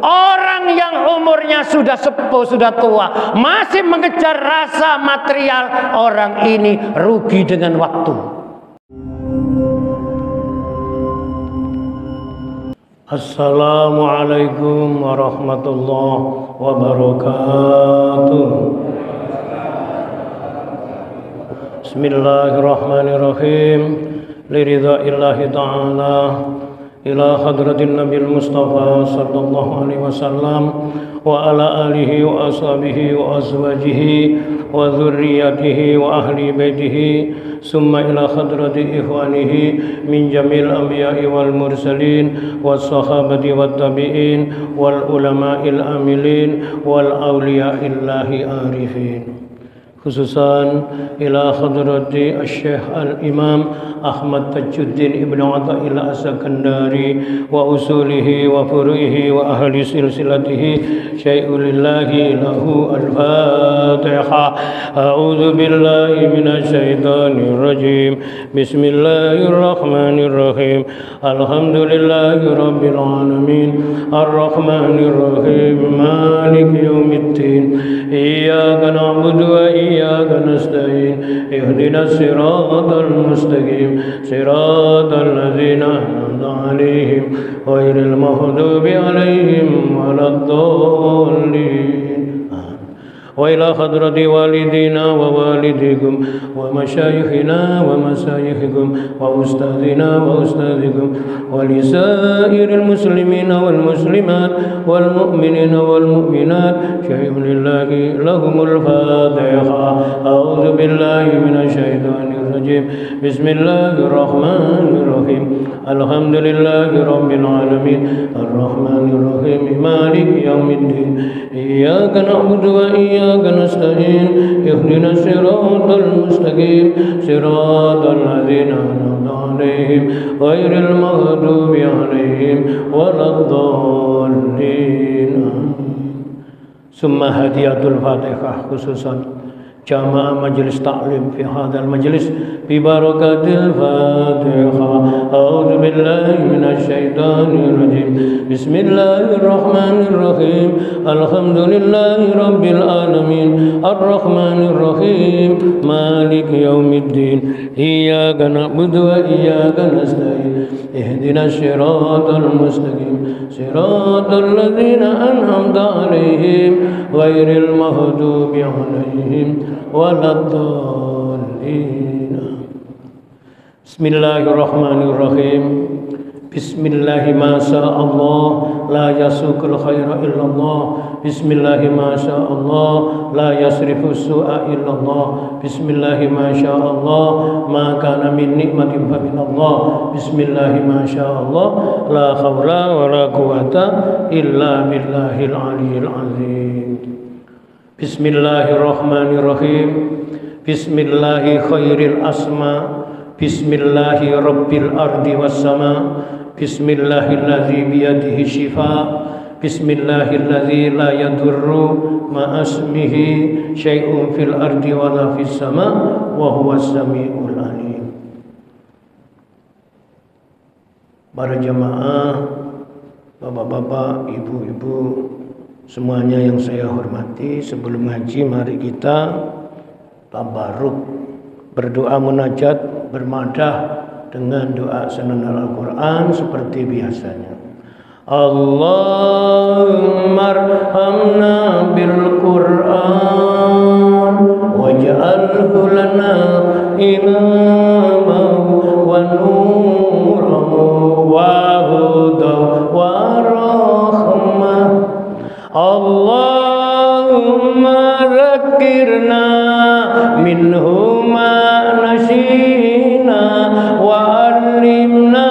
Orang yang umurnya sudah sepuh, sudah tua, masih mengejar rasa material, orang ini rugi dengan waktu. Assalamualaikum warahmatullahi wabarakatuh. Bismillahirrahmanirrahim. Liridha'illahi ta'ala ila hadratin nabil mustafa sallallahu alaihi wasallam wa ala alihi wa ashabihi wa azwajihi wa dhurriyyatihi wa ahli baitihi summa ila hadrati ikhwanihi min jamil anbiya'i wal mursalin was sahabati wat tabi'in wal ulama'il amilin wal awliya'illahi arifin. Khususan ila hadrati Syekh Al-Imam Ahmad Tajuddin Ibn Athaillah As-Sakandari wa usulihi wa furu'ihi wa ahli silsilatihi syai'ulillahi lahu al-Fatiha. A'udzu billahi minasyaitonir rajim. Bismillahirrahmanirrahim. Alhamdulillahi rabbil alamin. Ar-Rahmanir Rahim. Maliki yaumiddin. Iyyaka na'budu wa iyyaka nasta'in. Ihdinas siratal mustaqim. Siratal ladzina an'amta 'alaihim ghairil maghdubi 'alaihim waladdallin. وإلى حضرة والدينا ووالديكم ومشايخنا ومشايخكم وأستاذنا وأستاذكم ولسائر المسلمين والمسلمات والمؤمنين والمؤمنات شيء لله لهم الفاتحة. أعوذ بالله من الشيطان الرجيم. بسم الله الرحمن الرحيم. الحمد لله رب العالمين الرحمن الرحيم مالك يوم الدين. إياك نعبد وإياك نستعين. اهدنا الصراط المستقيم صراط الذين أنعمت عليهم غير المغضوب عليهم ولا الضالين. ثم هدية الفاتحة خصوصا جامع مجلس تعليم في هذا المجلس ببركة الفاتحة. أعوذ بالله من الشيطان الرجيم. بسم الله الرحمن الرحيم. الحمد لله رب العالمين الرحمن الرحيم مالك يوم الدين. إياك نعبد وإياك نستعين. اهدنا الصراط المستقيم صراط الذين أنعمت عليهم غير المغضوب عليهم ولا الضالين. بسم الله الرحمن الرحيم. بسم الله ما شاء الله لا يسوق الخير إلا الله. بسم الله ما شاء الله لا يصرف السوء إلا الله. بسم الله ما شاء الله ما كان من نعمة فمن الله. بسم الله ما شاء الله لا حول ولا قوة إلا بالله العلي العظيم. بسم الله الرحمن الرحيم. بسم الله خير الأسماء. بسم الله رب الأرض والسماء. بسم الله الذي بيده الشفاء. بسم الله الذي لا يضر مع اسمه شيء في الأرض ولا في السماء وهو السميع العليم. Para jamaah, bapak-bapak, ibu-ibu, semuanya yang saya hormati, sebelum ngaji mari kita tabaruk, berdoa munajat, bermadah dengan doa sanad Al-Quran seperti biasanya. Allahumma arhamna bil Quran waj'alhu lana imaman wa nuran wa hudan wa rahmah. Allahumma zakkirna minhu ma nasina wa alimna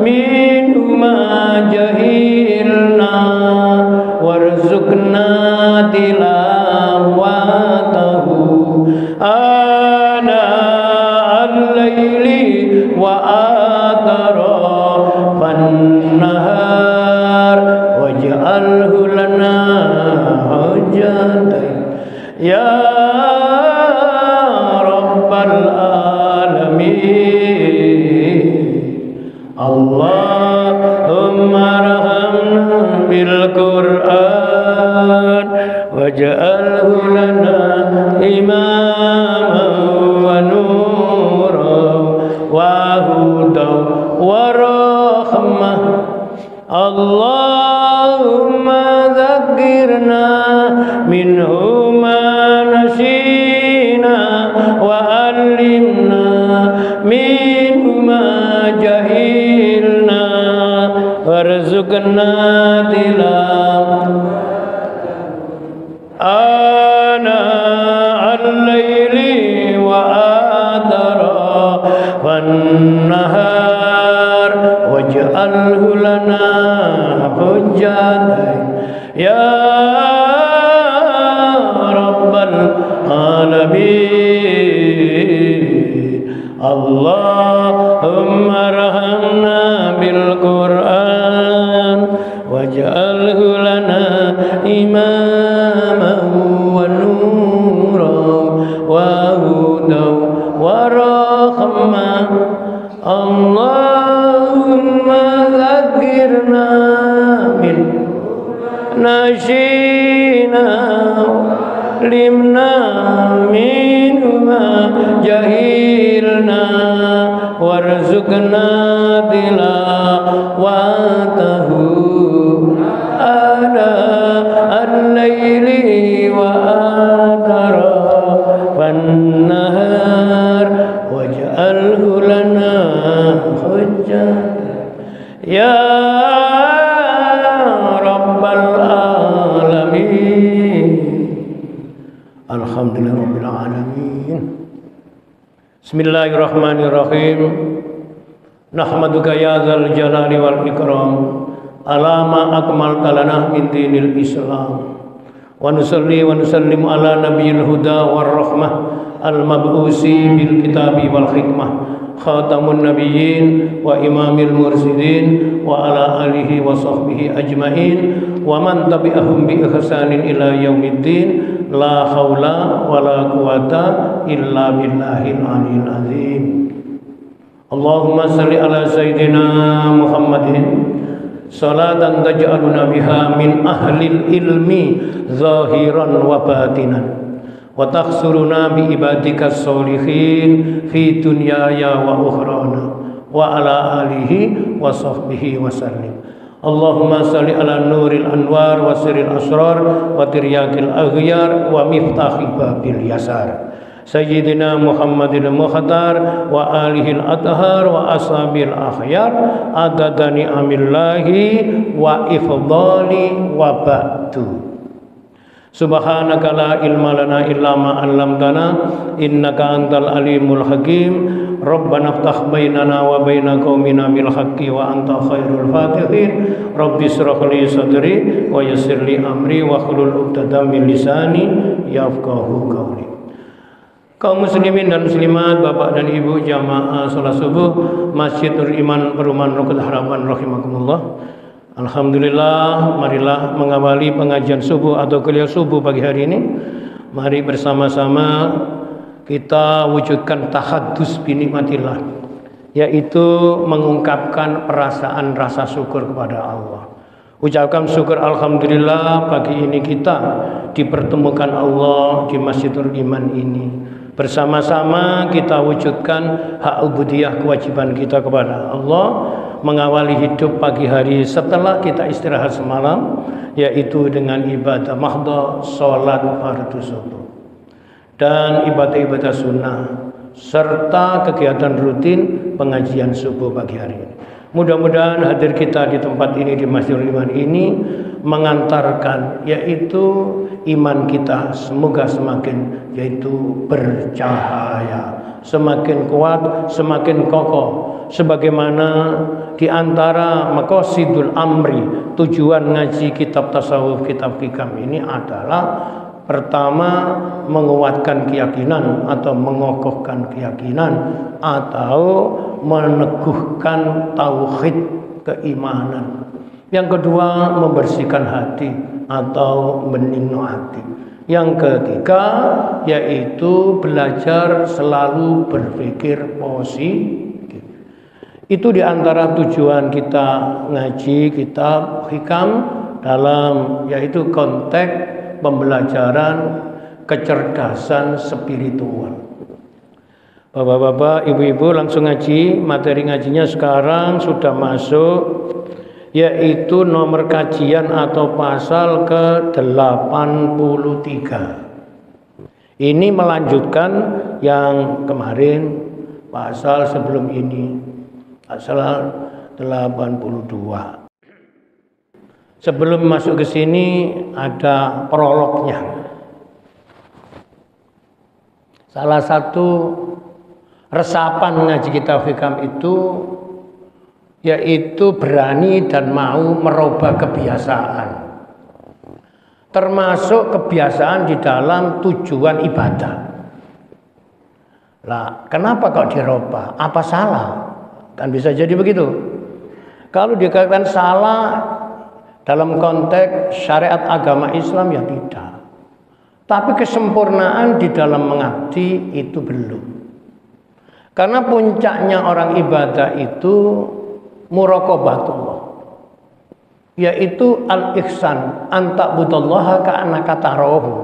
minhu ma jahilna warzuqna tilawatahu ana al-laili wa atarafan nahar waj'alhu lana hujjatan ya rabbal alamin. Allahumma arhamna bil القرآن واجعله لنا إماما ونورا وهدى ورحمة اللهم ذكرنا منه ما نسينا وعلمنا منه ما جهلنا وارزقنا تلاوته آناء الليل وأطراف النهار واجعله لنا حجة يا رب العالمين اللهم ارحمنا بالقرآن واجعله لنا إماما ونورا وهدى ورحمة اللهم ذكرنا من نسينا علمنا منه ما جهلنا وارزقنا تلاوته آناء الليل وأطراف النهار واجعله لنا حجة يا رب العالمين الحمد لله رب العالمين Bismillahirrahmanirrahim Nahmaduka ya dzal jalali wal ikram alama akmalta lana min dinil Islam wa nusalli wa nusallim ala nabiyil huda war rahmah al mab'usi bil kitabi wal hikmah khatamun nabiyyin wa imamil mursidin wa ala alihi wa sahbihi ajmain wa man tabi'ahum bi ihsanin ila yaumiddin la haula wa la quwata illa billahil aliyil azim Allahumma salli ala sayyidina Muhammadin salatan taj'aluna biha min ahlil ilmi zahiran wa batinan wa takhsuruna bi ibadikas sholihin fi dunyaya wa ukhrana wa ala alihi wa sahbihi wa sallim Allahumma salli ala nuril anwar wa sirril asrar wa tiryakil aghyar wa miftahi babil yasar Sayyidina Muhammadil Mukhtar wa alihil athhar wa ashabil akhyar adadani amillahi wa ifdali wa ba'du Subhanaka la ilma lana illa ma 'allamtana innaka antal alimul hakim Rabbana iftah bainana wa baina qaumina bil haqqi wa anta khairul fatihin Rabbi ishrah li sadri wa yassir li amri wa hlul 'uqdatam min lisani yafqahu qawli Kaum muslimin dan muslimat, bapak dan ibu jamaah salat subuh Masjid Nur Iman Perumahan Rukun Harapan rahimakumullah. Alhamdulillah, marilah mengawali pengajian subuh atau kuliah subuh pagi hari ini. Mari bersama-sama kita wujudkan tahaddus bi nikmatillah, yaitu mengungkapkan perasaan rasa syukur kepada Allah. Ucapkan syukur alhamdulillah pagi ini kita dipertemukan Allah di Masjidul Iman ini. Bersama-sama kita wujudkan hak ubudiyah kewajiban kita kepada Allah, mengawali hidup pagi hari setelah kita istirahat semalam, yaitu dengan ibadah mahdha, sholat fardu subuh dan ibadah-ibadah sunnah serta kegiatan rutin pengajian subuh pagi hari ini. Mudah-mudahan hadir kita di tempat ini di Masjidul Iman ini mengantarkan yaitu iman kita semoga semakin yaitu bercahaya, semakin kuat, semakin kokoh. Sebagaimana di antara maqasidul amri, tujuan ngaji kitab tasawuf, kitab hikam ini adalah pertama menguatkan keyakinan atau mengokohkan keyakinan atau meneguhkan tauhid keimanan. Yang kedua membersihkan hati atau meningno hati. Yang ketiga yaitu belajar selalu berpikir positif. Itu diantara tujuan kita ngaji kitab hikam dalam yaitu konteks pembelajaran kecerdasan spiritual. Bapak-bapak, ibu-ibu langsung ngaji. Materi ngajinya sekarang sudah masuk, yaitu nomor kajian atau pasal ke-83. Ini melanjutkan yang kemarin, pasal sebelum ini, pasal 82. Sebelum masuk ke sini ada prolognya. Salah satu resapan ngaji kitab hikam itu yaitu berani dan mau merubah kebiasaan, termasuk kebiasaan di dalam tujuan ibadah. Lah, kenapa kok dirubah? Apa salah? Kan bisa jadi begitu. Kalau dikatakan salah dalam konteks syariat agama Islam ya tidak. Tapi kesempurnaan di dalam mengabdi itu belum. Karena puncaknya orang ibadah itu muraqabatullah, yaitu al-ihsan, anta'budallaha ka'annaka tarahu.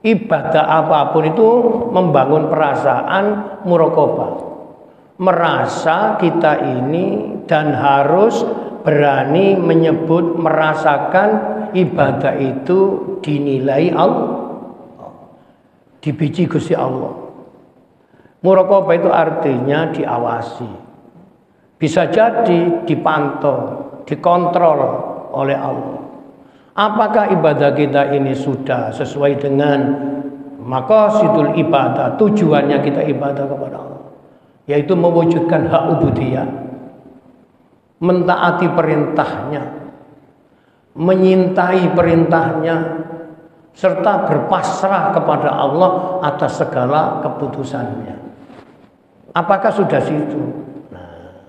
Ibadah apapun itu membangun perasaan muraqabah, merasa kita ini, dan harus berani menyebut, merasakan ibadah itu dinilai Allah, dibiji Gusti Allah. Muraqabah itu artinya diawasi, bisa jadi dipantau, dikontrol oleh Allah. Apakah ibadah kita ini sudah sesuai dengan maqasidul ibadah, tujuannya kita ibadah kepada Allah, yaitu mewujudkan hak ubudiyah, mentaati perintahnya, menyintai perintahnya, serta berpasrah kepada Allah atas segala keputusannya. Apakah sudah situ? Nah,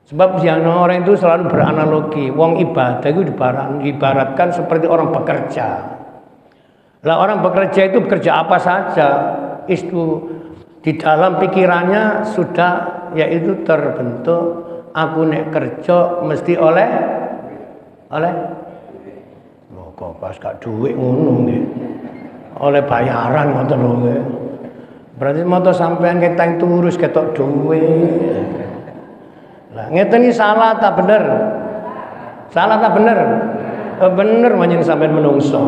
sebab yang orang itu selalu beranalogi, wong ibadah itu diibaratkan seperti orang bekerja. Lah, orang bekerja itu bekerja apa saja, itu di dalam pikirannya sudah yaitu terbentuk, aku nek kerja mesti oleh kok pas gak duit ngono nggih. Oleh bayaran ngoten lho nggih. Berarti moto sampean ketang turus ketok duit. Lah ngeten iki salah ta bener? Salah ta bener? Bener manjen sampean menungso.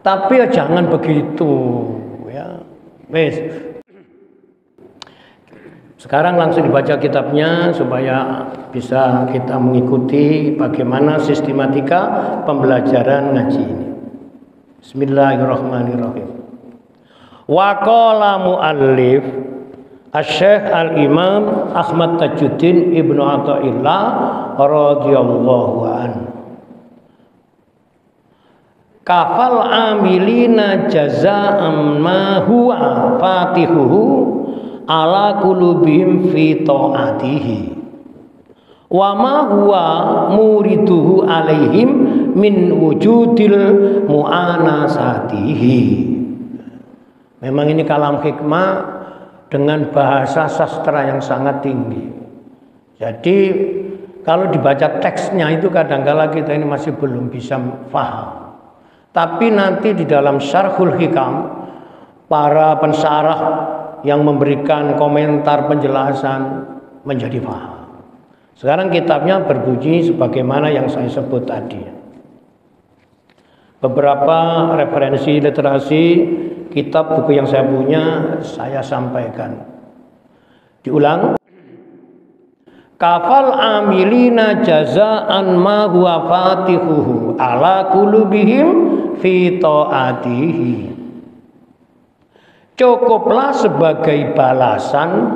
Tapi ya jangan begitu ya. Wis. Sekarang langsung dibaca kitabnya supaya bisa kita mengikuti bagaimana sistematika pembelajaran ngaji ini. Bismillahirrahmanirrahim. Wa qala muallif Asy-Syaikh Al-Imam Ahmad Tajuddin Ibnu Athaillah radhiyallahu anhu. Kafal amilina jazaa'an ma huwa fatihuhu ala qulubihim fi ta'atihi wa ma huwa muriduhu alaihim min wujudil mu'anasatihi. Memang ini kalam hikmah dengan bahasa sastra yang sangat tinggi. Jadi kalau dibaca teksnya itu kadang-kala kita ini masih belum bisa paham. Tapi nanti di dalam Syarhul Hikam, para pensarah yang memberikan komentar penjelasan menjadi paham. Sekarang kitabnya berbunyi sebagaimana yang saya sebut tadi. Beberapa referensi literasi kitab buku yang saya punya saya sampaikan. Diulang. Kafal amilina jazaan ma huwa fatihuhu ala qulubihim fi ta'atihi. Cukuplah sebagai balasan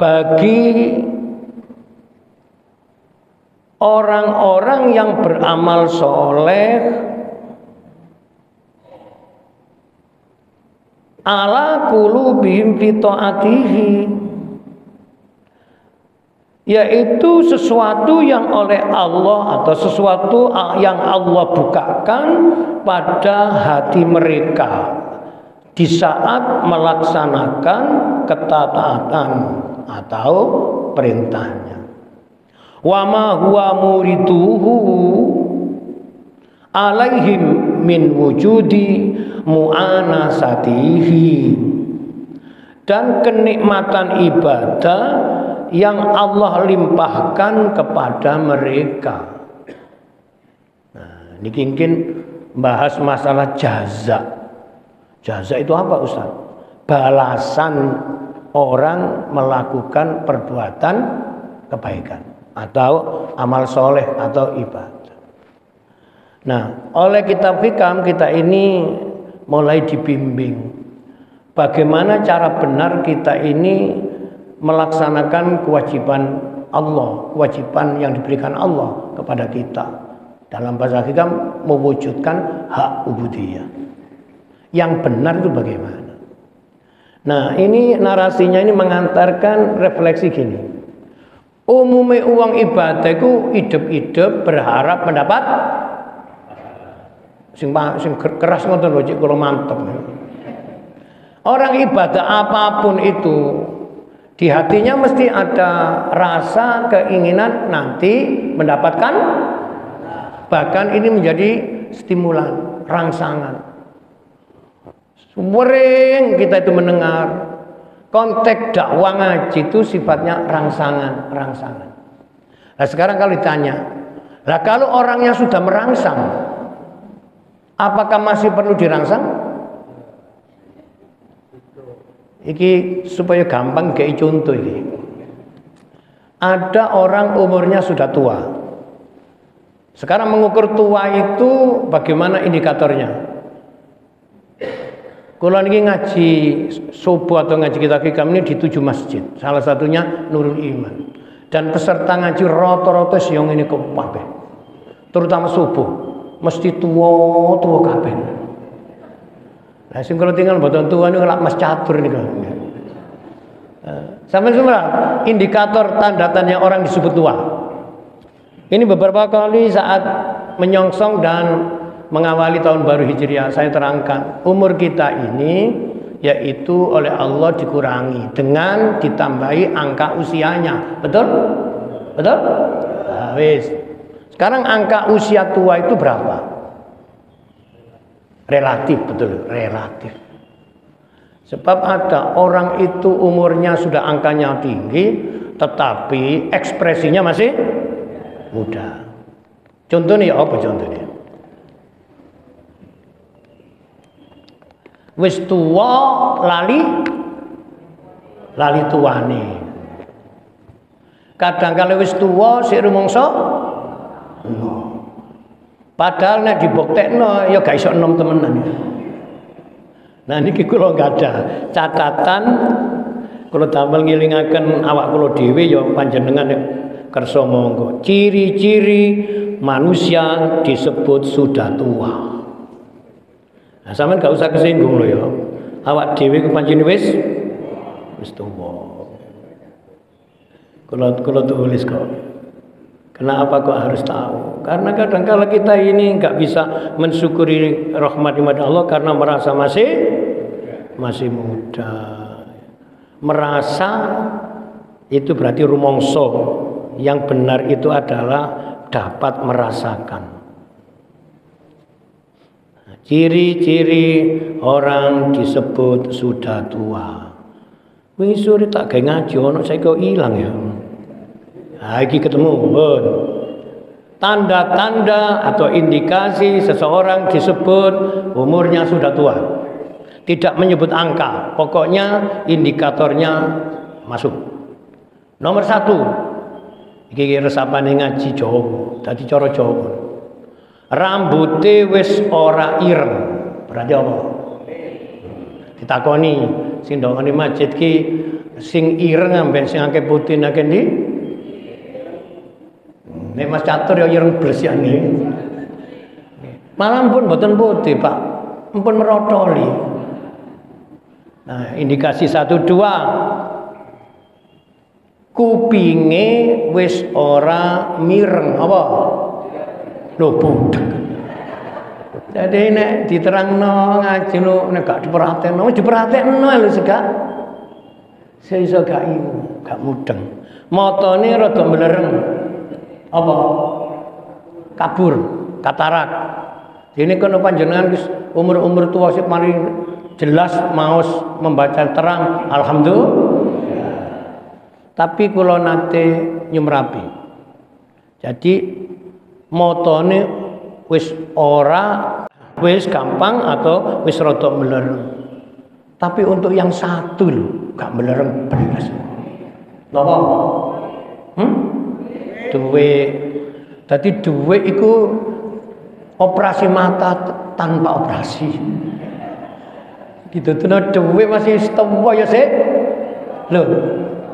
bagi orang-orang yang beramal soleh ala qulubihim fi ta'atihi, yaitu sesuatu yang oleh Allah atau sesuatu yang Allah bukakan pada hati mereka di saat melaksanakan ketaatan atau perintahnya. wa ma huwa muriduhu alaihim min wujudi mu'anasatihi, dan kenikmatan ibadah yang Allah limpahkan kepada mereka. Nah, ini mungkin bahas masalah jaza. Jaza itu apa, Ustaz? Balasan orang melakukan perbuatan kebaikan atau amal soleh atau ibadah. Nah, oleh kitab hikam kita ini mulai dibimbing bagaimana cara benar kita ini melaksanakan kewajiban Allah, kewajiban yang diberikan Allah kepada kita. Dalam bahasa hikam mewujudkan hak ubudiyah. Yang benar itu bagaimana? Nah, ini narasinya ini mengantarkan refleksi gini. Umumnya uang ibadah itu hidup-hidup berharap mendapat sing keras ngoten lho Cik, kalau mantep. Orang ibadah apapun itu di hatinya mesti ada rasa keinginan nanti mendapatkan, bahkan ini menjadi stimulan, rangsangan. Sering kita itu mendengar konteks dakwah ngaji itu sifatnya rangsangan. Nah sekarang kalau ditanya, lah kalau orangnya sudah merangsang, apakah masih perlu dirangsang? Iki supaya gampang kayak contoh ini. Ada orang umurnya sudah tua. Sekarang mengukur tua itu bagaimana indikatornya? Kalau ini ngaji subuh atau ngaji kitab hikam ini di 7 masjid. Salah satunya Nurul Iman. Dan peserta ngaji rata-rata siang ini kabeh. Terutama subuh mesti tua kabeh. Nah, sing kalau tinggal mboten tua niku lak Mas Catur niku. Sampai semua indikator tanda-tanda orang disebut tua. Ini beberapa kali saat menyongsong dan mengawali tahun baru Hijriah saya terangkan umur kita ini yaitu oleh Allah dikurangi dengan ditambahi angka usianya. Betul? Betul? Nah, wis. Sekarang angka usia tua itu berapa? Relatif, betul, relatif. Sebab ada orang itu umurnya sudah angkanya tinggi tetapi ekspresinya masih muda. Contohnya apa contohnya? Wis tua lali tuane. Kadang kala wis tua sik rumangsa padahal nek dibuktekno ya gak iso enom temenan. Nah niki kula gak ada catatan, kula damel ngilingaken awak kula dhewe ya panjenengan kersa monggo. Ciri-ciri manusia disebut sudah tua. Nah, sampean gak usah kesinggung loh ya. Awak dhewe ku pancen wis tuwa. Kalau tulis kok. Kenapa kok harus tahu? Karena kadang-kala kita ini nggak bisa mensyukuri rahmat Allah karena merasa masih muda. Merasa itu berarti rumongso. Yang benar itu adalah dapat merasakan. Ciri-ciri orang disebut sudah tua. Wis sore tak gawe ngaji ono saya kok ilang ya. Nah, iki ketemu. Tanda-tanda atau indikasi seseorang disebut umurnya sudah tua. Tidak menyebut angka, pokoknya indikatornya masuk. Nomor 1. Iki resapane ngaji Jawa, dadi cara Jawa. Rambute wis ora ireng. Berarti apa? Ditakoni sing ndongone masjid ki sing ireng ambek sing akeh putih akeh ndi? Nek Mas Catur ya ireng bersihane. Malah pun mboten putih, Pak. Mpun merotoli. Nah, indikasi 1 2 kupinge wis ora mireng apa? Lho budek. Jadi nek diterangno ngaji nek gak diperhatekno lho segak. Seiso gak iku, gak mudeng. Matane rada mlereng. apa? Kabur, katarak. Ini kan panjenengan umur tua sih paling jelas maos membaca terang, alhamdulillah. Tapi kula nate nyumrapi. Jadi motone wis gampang atau wis rada melereng. Tapi untuk yang satu lho, gak melereng belas. Napa? Duwe. Dadi duwe iku operasi mata tanpa operasi. Gitu tenan duwe masih setuwa ya sik. Loh,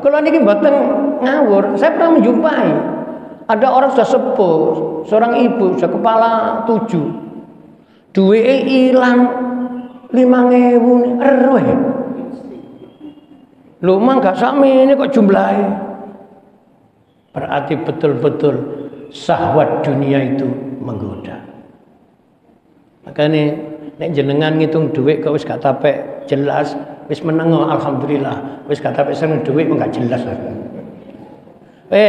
kalau niki mboten ngawur, saya pernah menjumpai ada orang sudah sepuh, seorang ibu sudah kepala 7. Duwe ilang 5.000 erwe. Lho mang gak sakmene kok jumlahe. Berarti betul-betul syahwat dunia itu menggoda. Makanya nek jenengan ngitung duit kok wis gak tapek jelas, wis menengo alhamdulillah, wis gak tapek seneng duit kok gak jelas.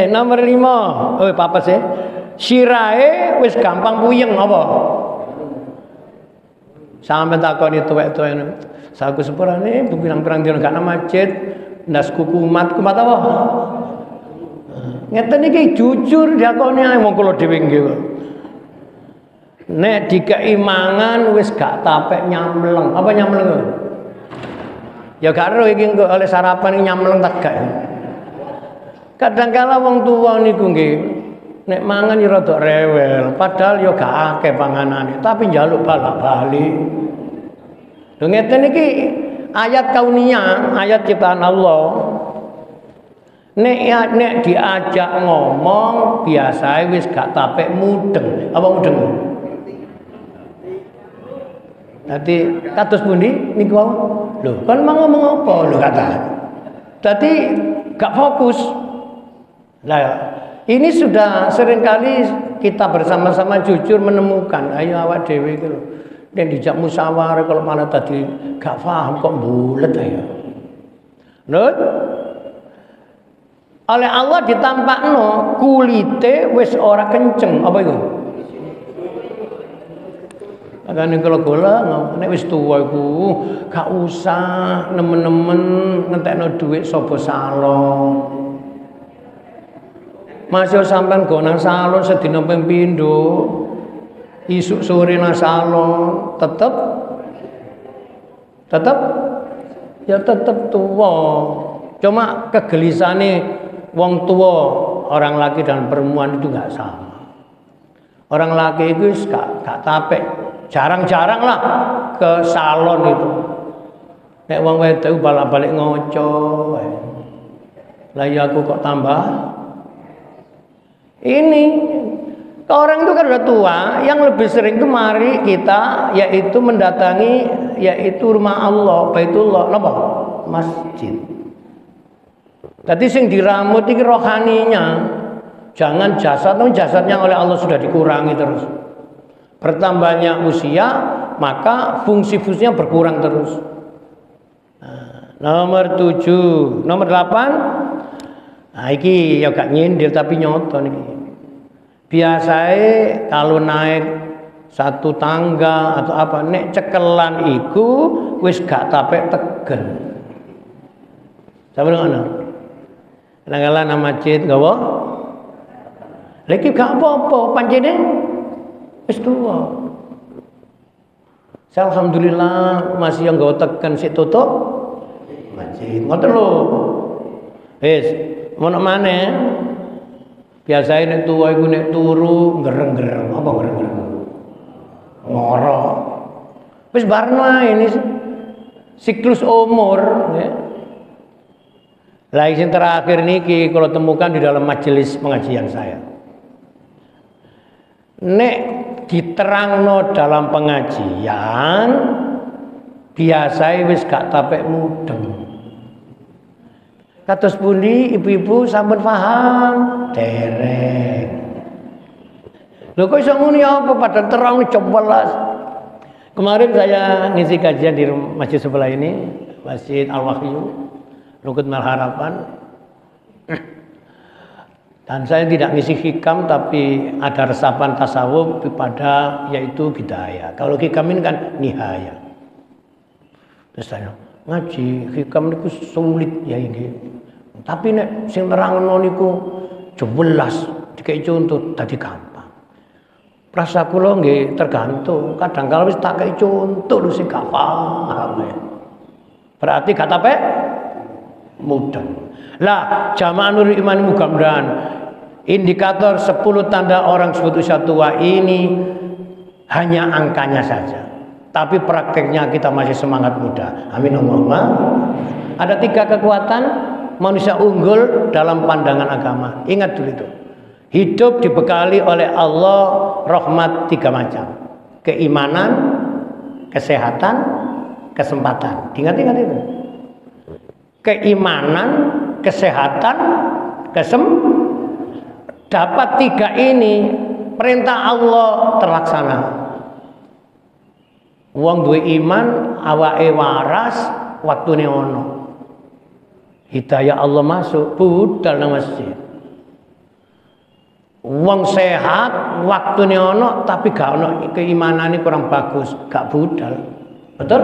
Nomor 5. Papa sih. Sirahe wis gampang puyeng apa? Sampai takoni tuwek-tuwek. Saku sepurane pirang-pirang dina gak nang masjid, ndas kumat apa? Ngeten iki jujur diakoni ae wong kula dhewe nggih. Nek dikai mangan wis gak tapek nyamleng. Apa nyamleng? Ya gak ero iki engko oleh sarapan nyamleng tak gak. Kadang-kala wong tuwa niku nggih nek mangan ya rada rewel, padahal ya gak akeh panganane, tapi njaluk balak-balik. Lho ngeten iki ayat kauniyah, ayat ciptaan Allah. Nek diajak ngomong biasa wis gak tapek mudeng. Apa mudeng? Dadi kados pundi niku wau? Lho, kon mau ngomong apa lho kata. Dadi gak fokus. Lah ini sudah seringkali kita bersama-sama jujur menemukan ayo awak dhewe iki lho. Nek dijak musyawarah kalau malah tadi gak paham kok bulet ayo. Lho oleh Allah ditampakno kulite wis ora kenceng apa itu? Makanya kalau gola nek wis tuwa iku gak usah nemen-nemen ngentekno dhuwit sapa salon. Masih sampean go nang salon sedina ping pindho. Isuk sore nang salon tetep ya tetep tuwa. Cuma kegelisane wong tua, orang laki dan perempuan itu nggak sama. Orang laki itu gak tapek, jarang-jarang lah ke salon itu. Nek wong wedok balik-balik ngoco. Lah ya aku kok tambah. Ini orang itu kan udah tua, yang lebih sering itu mari kita yaitu mendatangi yaitu rumah Allah, Baitullah, napa? Masjid. Tadi sing diramut iki rohaninya. Jangan jasadnya oleh Allah sudah dikurangi terus. Bertambahnya usia, maka fungsi-fungsinya berkurang terus. Nomor 7, nomor 8. Nah, iki ya gak nyindir tapi nyoto niki. Biasanya kalau naik satu tangga atau apa nek cekelan iku wis gak tapek tegen. Sampe ngono. Kadang-kadang nang masjid gawa. Lagi gak apa-apa, pancene wis tuwa. Alhamdulillah masih yang gawa tekan sik tutup masjid. Ngoten lho. Wis, mono maneh. Biasane nek tuwa iku nek turu gereng-gereng. Apa gereng-gereng? Ngoro. Wis barno ini siklus umur, ya. Lah yang terakhir niki kalau temukan di dalam majelis pengajian saya. Nek diterangno dalam pengajian biasa wis gak tapek mudeng. Kados pundi ibu-ibu sampun paham? Dereng. Lho kok iso ngene apa padahal terang cobelas. Kemarin saya ngisi kajian di masjid sebelah ini, Masjid Al-Wahyu, Rukun Mal Harapan. Dan saya tidak ngisi hikam, tapi ada resapan tasawuf pada yaitu hidayah. Kalau hikam ini kan nihaya. Terus saya ngaji hikam niku sulit ya ini. Tapi nek sing nerangno niku jelas dikai contoh tadi gampang. Prasa kula nggih tergantung. Kadang kalau wis tak kei contoh lu sing gak paham. Berarti kata apa? Mudah. Lah jamaah Nurul Iman mudah-mudahan indikator 10 tanda orang sebut usia tua ini hanya angkanya saja. Tapi prakteknya kita masih semangat muda. Amin Allahumma. Ada 3 kekuatan manusia unggul dalam pandangan agama. Ingat dulu itu. Hidup dibekali oleh Allah rahmat 3 macam. Keimanan, kesehatan, kesempatan. Ingat-ingat itu. Keimanan, kesehatan, dapat 3 ini perintah Allah terlaksana. Wong duwe iman, awake waras, waktune ono. Hidayah Allah masuk, budal nang masjid. Wong sehat, waktune ono tapi gak ono keimanane kurang bagus, gak budal. Betul?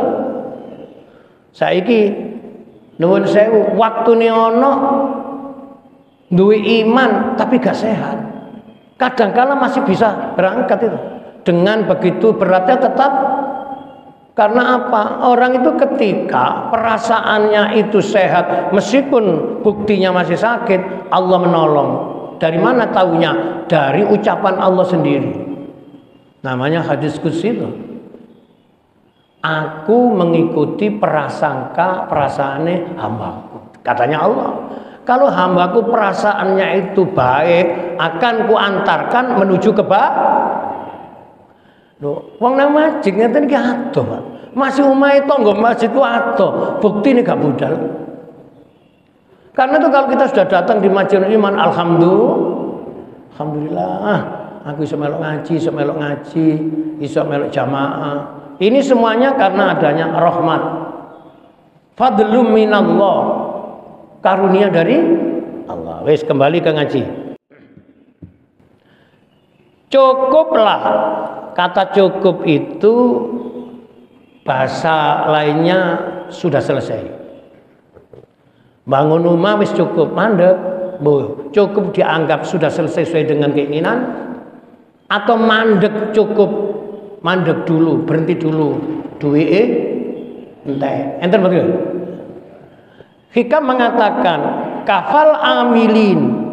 Saiki nuwun sewu, waktune ono duwe iman tapi gak sehat. Kadang-kala masih bisa berangkat itu. Dengan begitu beratnya tetap. Karena apa? Orang itu ketika perasaannya itu sehat, meskipun buktinya masih sakit, Allah menolong. Dari mana taunya? Dari ucapan Allah sendiri. Namanya hadis qudsi itu. Aku mengikuti perasaannya hambaku. Katanya Allah. Kalau hambaku perasaannya itu baik, akan kuantarkan menuju Loh, wong nang masjid ngeten iki adoh, Pak. Masih omahe tangga masjid ku adoh, buktine gak budal. Karena itu kalau kita sudah datang di Masjidul Iman, alhamdulillah, aku iso melok ngaji, iso melok jamaah. Ini semuanya karena adanya rahmat. Fadlum minallah. Karunia dari Allah. Wes kembali ke ngaji. Cukuplah. Kata cukup itu bahasa lainnya sudah selesai. Bangun rumah wis cukup, mandek. Bu, cukup dianggap sudah selesai sesuai dengan keinginan, atau mandek cukup, mandek dulu, berhenti dulu, duwe entek. Enten betul. Hikam mengatakan kafal amilin,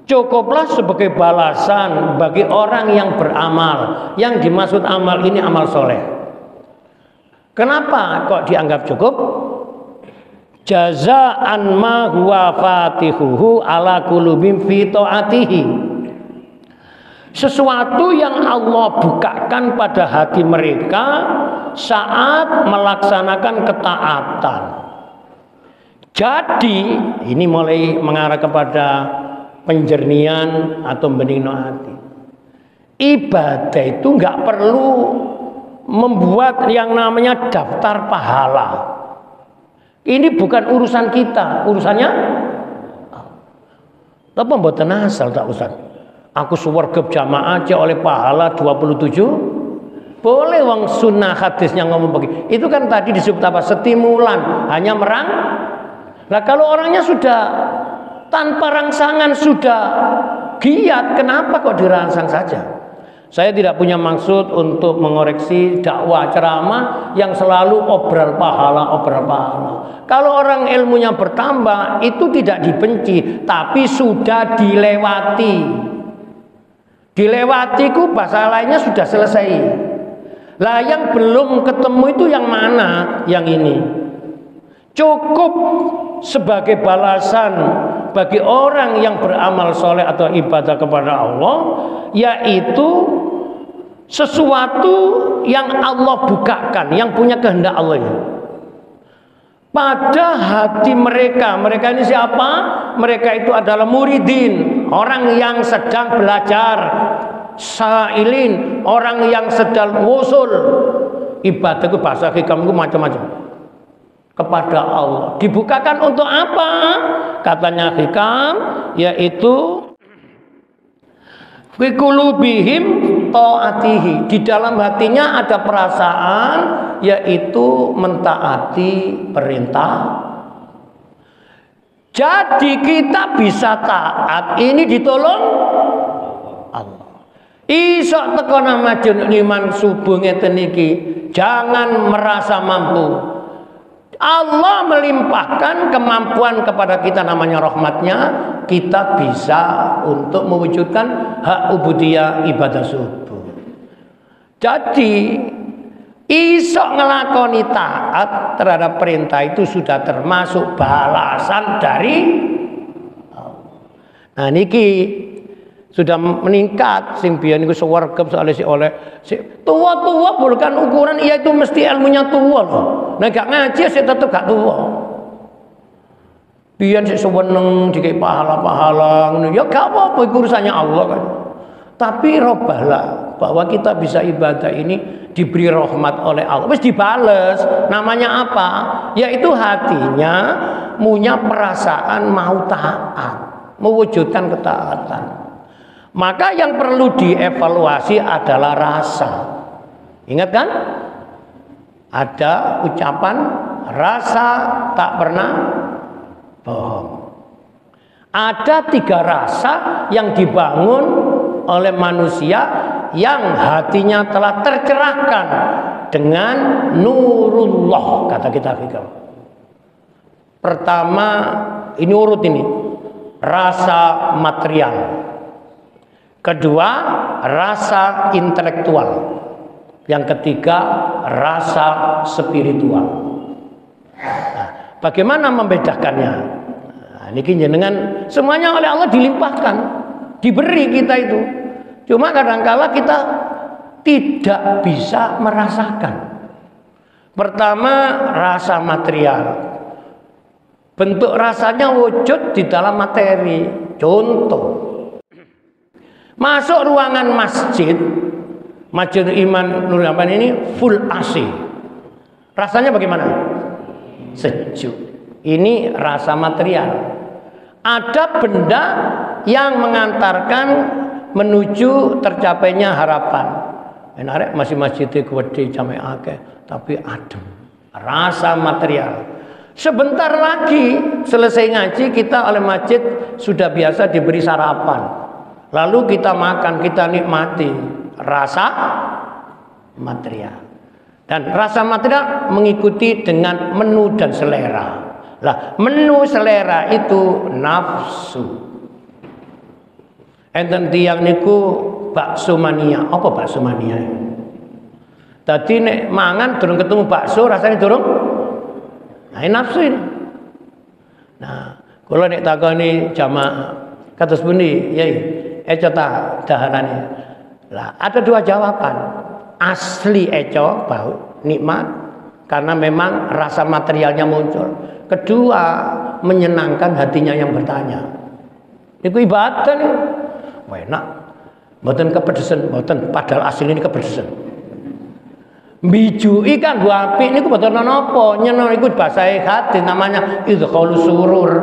cukuplah sebagai balasan bagi orang yang beramal. Yang dimaksud amal ini amal soleh. Kenapa kok dianggap cukup? Jazaan ma huwa fatihuhu ala qulubim fi taatihi. Sesuatu yang Allah bukakan pada hati mereka saat melaksanakan ketaatan. Jadi ini mulai mengarah kepada penjernihan atau benigno hati. Ibadah itu nggak perlu membuat yang namanya daftar pahala. Ini bukan urusan kita, urusannya apa mboten asal tak Ustaz. Aku swarga jamaah aja oleh pahala 27. Boleh wong sunnah hadisnya ngomong begitu. Itu kan tadi disebut apa? Stimulan, hanya merang. Nah kalau orangnya sudah tanpa rangsangan, sudah giat, kenapa kok dirangsang saja? Saya tidak punya maksud untuk mengoreksi dakwah ceramah yang selalu obral pahala. Kalau orang ilmunya bertambah, itu tidak dibenci, tapi sudah dilewati. Dilewati ku bahasa lainnya sudah selesai. Lah yang belum ketemu itu yang mana? Yang ini. Cukup sebagai balasan bagi orang yang beramal soleh atau ibadah kepada Allah, yaitu sesuatu yang Allah bukakan, yang punya kehendak Allah ya. Pada hati mereka ini siapa? Mereka itu adalah muridin, orang yang sedang belajar, sailin, orang yang sedang wusul. Ibadah itu bahasa hikam itu macam-macam. Kepada Allah dibukakan untuk apa? Katanya hikam, yaitu Fi qulubihim taatihi. Di dalam hatinya ada perasaan yaitu mentaati perintah. Jadi kita bisa taat ini ditolong Allah. Isok teko namajun iman subuh ngeten iki, jangan merasa mampu. Allah melimpahkan kemampuan kepada kita, namanya rahmatnya, kita bisa untuk mewujudkan hak ubudiyah ibadah subuh. Jadi isok ngelakoni taat terhadap perintah itu sudah termasuk balasan dari Allah. Nah niki sudah meningkat sing biyen niku swarga soalnya si oleh si tua-tua bukan ukuran iya itu mesti ilmunya tua loh. Nah gak ngaji sih tetep gak tua. Biyen sik seneng dikai pahala-pahala ngono ya gak apa-apa iku urusannya Allah kan. Tapi robahlah bahwa kita bisa ibadah ini diberi rahmat oleh Allah. Wis dibales. Namanya apa? Yaitu hatinya punya perasaan mau taat, mewujudkan ketaatan. Maka yang perlu dievaluasi adalah rasa. Ingat kan? Ada ucapan rasa tak pernah bohong. Ada 3 rasa yang dibangun oleh manusia yang hatinya telah tercerahkan dengan nurullah, kata kita fikir. Pertama, ini urut ini, rasa material. Kedua, rasa intelektual. Yang ketiga, rasa spiritual. Nah, bagaimana membedakannya? Nah, ini jenengan semuanya oleh Allah dilimpahkan, diberi kita itu. Cuma kadang-kala kita tidak bisa merasakan. Pertama, rasa material. Bentuk rasanya wujud di dalam materi. Contoh, masuk ruangan masjid, Masjid Iman Nurul Aman ini full AC. Rasanya bagaimana? Sejuk. Ini rasa material. Ada benda yang mengantarkan menuju tercapainya harapan. Enak masih masjid gede jame akeh, tapi adem. Rasa material. Sebentar lagi selesai ngaji kita oleh masjid sudah biasa diberi sarapan. Lalu kita makan, kita nikmati rasa material. Dan rasa material mengikuti dengan menu dan selera. Lah, menu selera itu nafsu. Enten tiyang niku bakso mania. Apa bakso mania? Tadi nek mangan durung ketemu bakso rasanya durung. Nah, nafsu ini. Nah, kalau nek takoni jamaah kados pundi, yai eco ta dahanane. Lah, ada 2 jawaban. Asli eco bau nikmat karena memang rasa materialnya muncul. Kedua, menyenangkan hatinya yang bertanya. Iku ibadah nih. Wah, enak. Mboten kepedesan, mboten padahal asli ini kepedesan. Mbijui kan gua apik niku mboten napa, nyeneng iku basahe hati namanya idkhalus surur.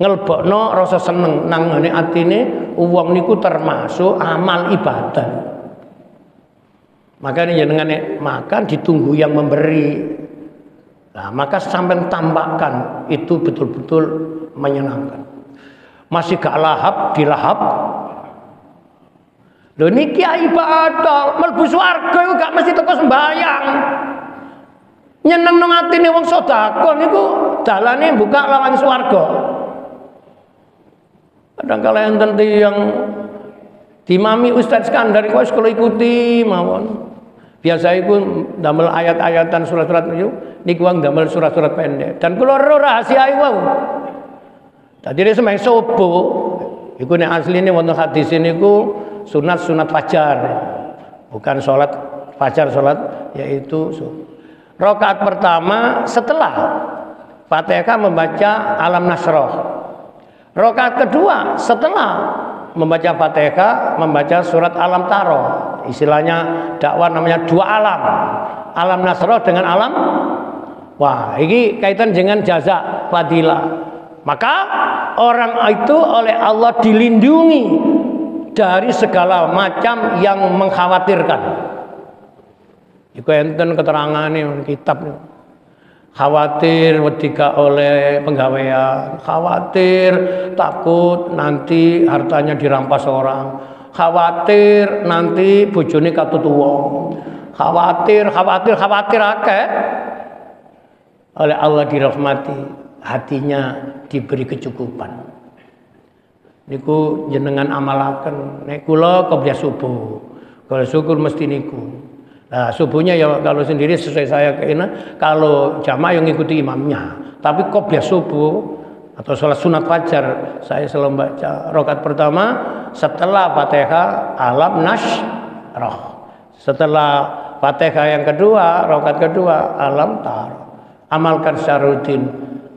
Ngelbokno rasa seneng nang ngene atine wong niku termasuk amal ibadah. Makanya jenengan makan ditunggu yang memberi. Nah, maka sampai tambahkan itu betul-betul menyenangkan. Masih gak lahap dilahap. Lho niki ibadah, mlebu swarga iku gak mesti teko sembayang. Nyenengno atine wong sedekah niku dalane buka lawan swarga. Kadang-kala enten yang dimami Ustaz Skandar iku wis kula ikuti mawon. Biasa iku damel ayat-ayatan surat-surat niku wong damel surat-surat pendek. Dan kula rahasia iku wau. Dadi nek sembahyang subuh iku nek asline wonten hadis niku sunat fajar. Bukan salat fajar, salat yaitu rakaat pertama setelah Fatihah membaca Alam Nasrah. Rakaat kedua setelah membaca Fatihah membaca surat Alam Taro. Istilahnya dakwah namanya 2 alam. Alam Nasrah dengan alam. Wah, ini kaitan dengan jaza fadilah. Maka orang itu oleh Allah dilindungi dari segala macam yang mengkhawatirkan. Iku enten keterangane kitab. Khawatir wedika oleh penggawean, khawatir takut nanti hartanya dirampas orang, khawatir nanti bojone katut wong, khawatir akeh. Oleh Allah dirahmati, hatinya diberi kecukupan. Niku jenengan amalaken. Nek kula qobliyah subuh. Kalau syukur mesti niku. Nah, subuhnya ya kalau sendiri sesuai saya keinginan, kalau jamaah yang ngikuti imamnya. Tapi qobliyah subuh atau sholat sunat fajar saya selalu baca rakaat pertama setelah Fatihah alam nasyrah. Setelah Fatihah yang kedua, rakaat kedua alam tar. Amalkan syarudin,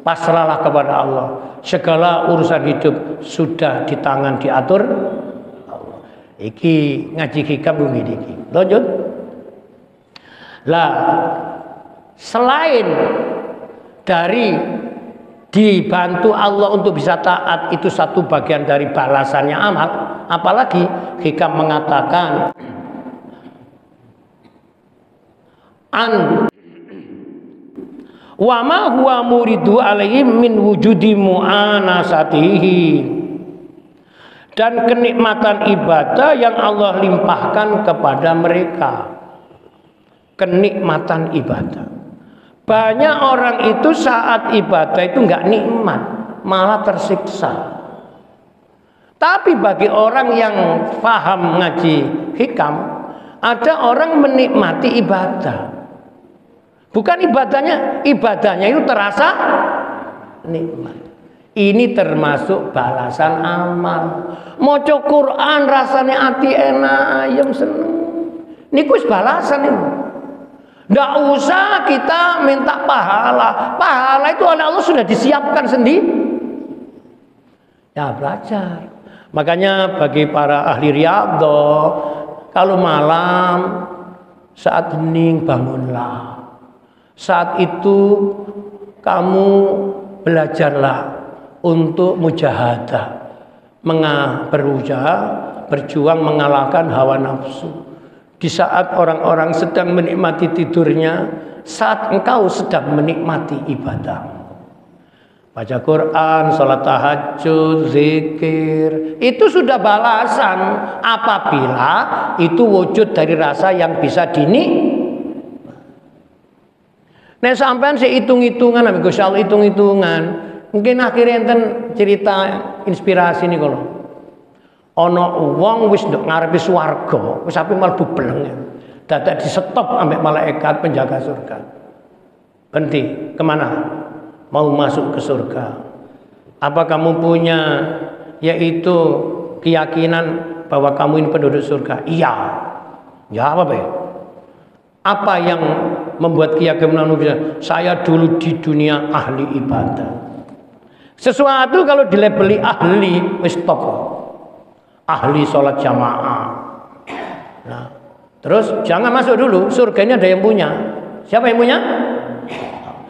pasrahlah kepada Allah. Segala urusan hidup sudah di tangan diatur Allah. Iki ngaji hikam bumi iki. Lanjut. Lah, selain dari dibantu Allah untuk bisa taat, itu satu bagian dari balasannya amal. Apalagi hikam mengatakan wa ma huwa muridu alaihi min wujudi mu'anasatihi, dan kenikmatan ibadah yang Allah limpahkan kepada mereka. Kenikmatan ibadah. Banyak orang itu saat ibadah itu enggak nikmat, malah tersiksa. Tapi bagi orang yang paham ngaji hikam, ada orang menikmati ibadah. Bukan ibadahnya itu terasa nikmat. Ini termasuk balasan amal. Maca Quran rasanya ati enak, ayam seneng. Niku wis balasan itu. Nggak usah kita minta pahala. Pahala itu oleh Allah sudah disiapkan sendiri. Ya belajar. Makanya bagi para ahli riyadhah, kalau malam saat hening bangunlah. Saat itu kamu belajarlah untuk mujahadah, berjuang mengalahkan hawa nafsu. Di saat orang-orang sedang menikmati tidurnya, saat engkau sedang menikmati ibadah. Baca Quran, sholat tahajud, zikir, itu sudah balasan apabila itu wujud dari rasa yang bisa dinikmati. Nek sampean sik hitung-hitungan, Gus Allah hitung-hitungan, mungkin akhirnya enten cerita inspirasi nih kalau. Ono wong wis nduk ngarepe swarga, wis ape mlebu beleng. Dadak di stop ambek malaikat penjaga surga. Berhenti, kemana? Mau masuk ke surga. Apa kamu punya yaitu keyakinan bahwa kamu ini penduduk surga? Iya. Jawab ya. Apa yang membuat keyakinan bisa? Saya dulu di dunia ahli ibadah. Sesuatu kalau dilabeli ahli, wis stop. Ahli sholat jamaah. Nah, terus jangan masuk dulu. Surga ini ada yang punya. Siapa yang punya?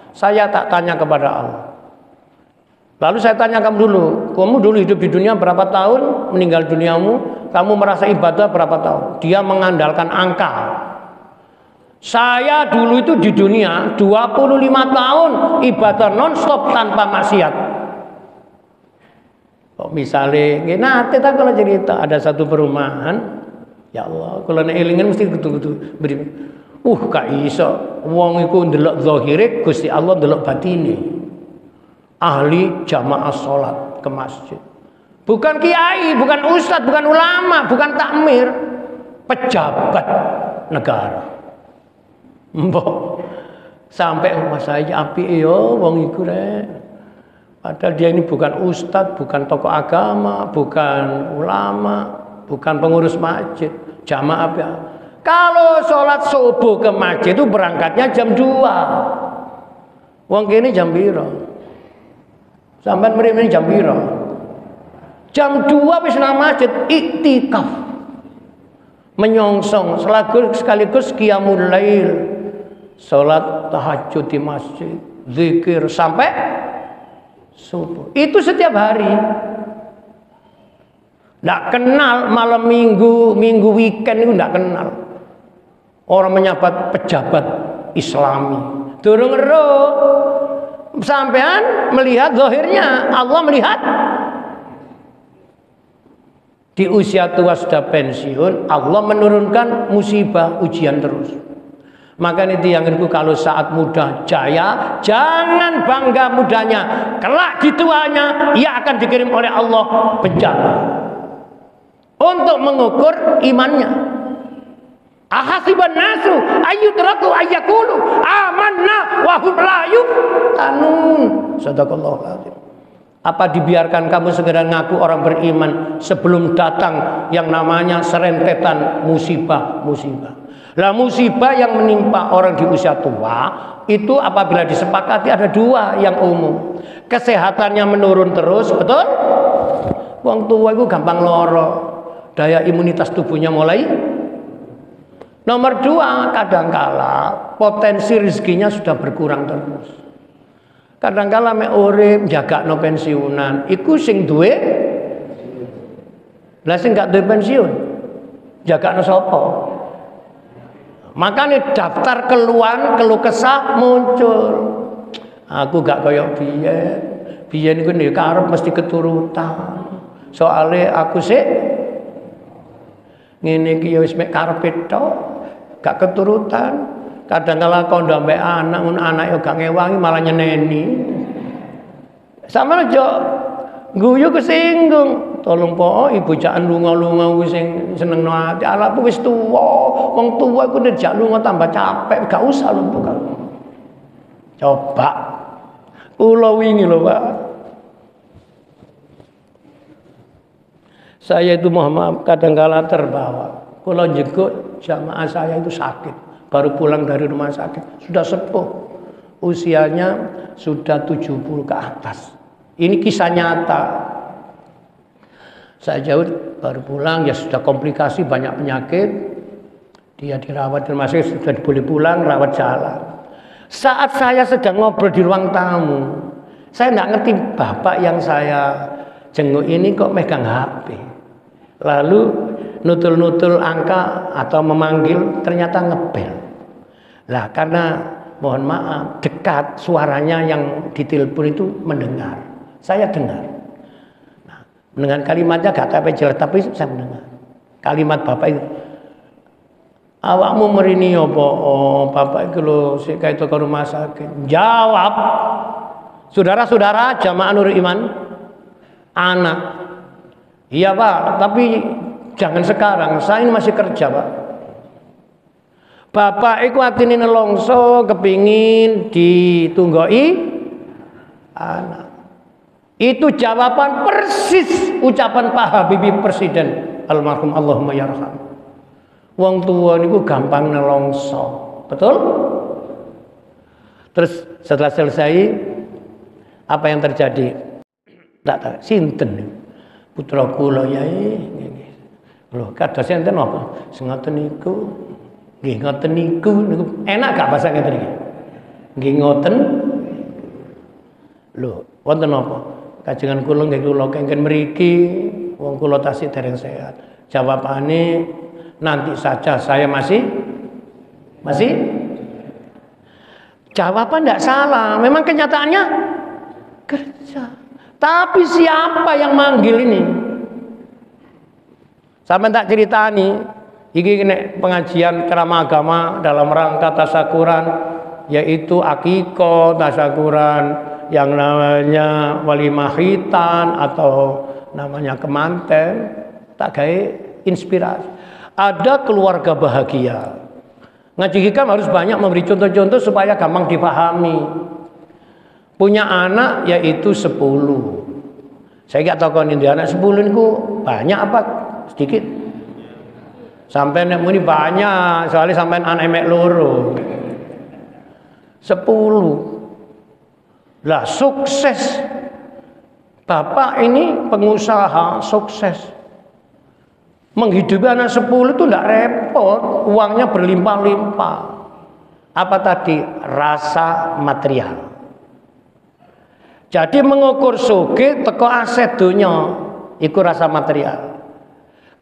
Saya tak tanya kepada Allah. Lalu saya tanya kamu dulu hidup di dunia berapa tahun? Meninggal duniamu, kamu merasa ibadah berapa tahun? Dia mengandalkan angka. Saya dulu itu di dunia 25 tahun ibadah non-stop tanpa maksiat. Kok misalnya, nanti tak kalau cerita ada satu perumahan, ya Allah, kalau nek elingan mesti kudu beri. Gak iso. Wong iku ndelok zahire, Gusti Allah ndelok batine. Ahli jamaah salat ke masjid. Bukan kiai, bukan ustadz, bukan ulama, bukan takmir, pejabat negara. Mbok sampai rumah saya api yo wong iku rek. Padahal dia ini bukan ustadz, bukan tokoh agama, bukan ulama, bukan pengurus masjid, jamaah ya. Kalau sholat subuh ke masjid itu berangkatnya jam 2. Wong kene jam piro? Sampai mrene jam piro? Jam 2 wis nang masjid iktikaf. Menyongsong sekaligus qiyamul lail. Sholat tahajud di masjid, zikir sampai subuh. Itu setiap hari. Nggak kenal malam minggu, minggu weekend itu nggak kenal. Orang menyabet pejabat Islami. Durung ero. Sampean melihat zahirnya, Allah melihat di usia tua sudah pensiun, Allah menurunkan musibah, ujian terus. Maka itu yang itu kalau saat muda jaya, jangan bangga mudanya. Kelak di tuanya, ia akan dikirim oleh Allah bencana untuk mengukur imannya. Ahasiban nasu ayyutraku ayyakulu amanna wa hum la yuftanun. Sadaqallahul azim. Apa dibiarkan kamu segera ngaku orang beriman sebelum datang yang namanya serentetan musibah-musibah. Lah musibah yang menimpa orang di usia tua itu apabila disepakati ada dua yang umum. Kesehatannya menurun terus, betul? Wong tua itu gampang loro. Daya imunitas tubuhnya mulai. Nomor dua, kadangkala potensi rezekinya sudah berkurang terus. Kadangkala mek urip jagakno pensiunan, iku sing duwe. Lah sing gak duwe pensiun, jagakno sapa? Makanya daftar keluhan, keluh kesah muncul. Aku gak koyok biyen. Biyen iku nek karep mesti keturutan. Soale aku sik ngene iki ya wis mek karepe tok. Gak keturutan. Kadang-kala kondo mbek anak, anak yo gak ngewangi malah nyeneni. Sama aja guyu kesinggung. Tolong po ibu jangan lunga-lunga wis sing senengno ati. Alakku wis tuwa. Wong tuwa iku nek jak lunga tambah capek, gak usah lho bukan. Coba. Kula wingi lho, Pak. Saya itu Muhammad kadang-kala terbawa. Kalau jenggot jamaah saya itu sakit, baru pulang dari rumah sakit, sudah sepuh, usianya sudah 70 ke atas. Ini kisah nyata. Saya jauh baru pulang, ya sudah komplikasi banyak penyakit. Dia dirawat di rumah sakit, sudah boleh pulang, rawat jalan. Saat saya sedang ngobrol di ruang tamu, saya nggak ngerti bapak yang saya jenguk ini kok megang HP. Lalu nutul-nutul angka atau memanggil ternyata ngebel. Lah karena mohon maaf dekat suaranya yang ditelepon itu mendengar. Saya dengar. Nah, dengan kalimatnya gak sampai jelas tapi saya mendengar. Kalimat bapak itu, awakmu merini apa? Oh, bapak itu lho sik kaito ke rumah sakit. Jawab. Saudara-saudara jamaah Nurul Iman, anak. Iya Pak, tapi jangan sekarang, saya ini masih kerja Pak. Bapak iku atine nelongso kepingin ditunggoi anak. Itu jawaban persis ucapan Pak Habibie Presiden almarhum Allahumma yarham. Wong tua niku gampang nelongso, betul? Terus setelah selesai apa yang terjadi? Tak tahu, sinten putra kula yai. Lho, kados enten apa? Sengoten niku. Nggih ngoten niku enak gak bahasa ngeten iki? Nggih ngoten. Lho, wonten apa? Kajengan kula nggih kula kengken mriki wong kula tasih dereng sehat. Jawabane nanti saja saya masih jawaban tidak salah. Memang kenyataannya kerja. Tapi siapa yang manggil ini? Sampai tak ceritani, ini pengajian ceramah agama dalam rangka tasyakuran, yaitu akikoh, tasyakuran yang namanya walimah khitan atau namanya kemanten, tak gaya inspirasi. Ada keluarga bahagia. Ngaji hikam harus banyak memberi contoh-contoh supaya gampang dipahami. Punya anak yaitu 10. Saya gak tahu ini anak 10 itu banyak apa sedikit. Sampai nek muni banyak, soalnya sampai anak emek loro. 10. Lah sukses. Bapak ini pengusaha sukses. Menghidupi anak 10 itu tidak repot, uangnya berlimpah-limpah. Apa tadi? Rasa material. Jadi mengukur sugih teko aset dunya iku rasa material.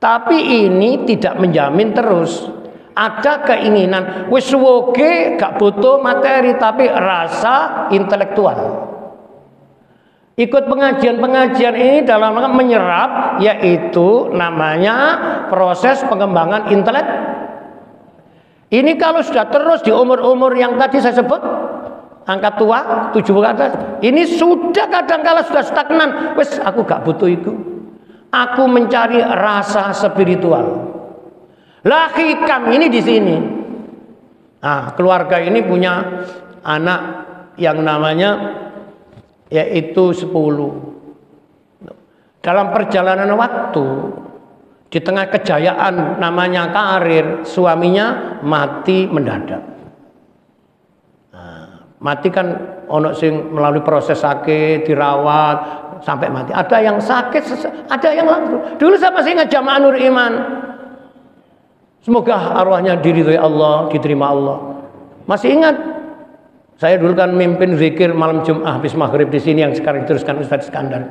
Tapi ini tidak menjamin terus. Ada keinginan wis suwoge gak butuh materi tapi rasa intelektual. Ikut pengajian-pengajian ini dalam rangka menyerap, yaitu namanya proses pengembangan intelek. Ini kalau sudah terus di umur-umur yang tadi saya sebut, angka tua 70 ke atas, ini sudah kadang-kala sudah stagnan. Wes aku gak butuh itu. Aku mencari rasa spiritual. Lah hikam ini di sini. Nah, keluarga ini punya anak yang namanya yaitu 10. Dalam perjalanan waktu, di tengah kejayaan namanya karir, suaminya mati mendadak. Nah, mati kan ono sing melalui proses sakit, dirawat sampai mati. Ada yang sakit, ada yang langsung. Dulu saya masih ingat jamaah Nur Iman. Semoga arwahnya diridhoi Allah, diterima Allah. Masih ingat? Saya dulu kan mimpin zikir malam Jumat habis maghrib di sini yang sekarang diteruskan Ustadz Iskandar.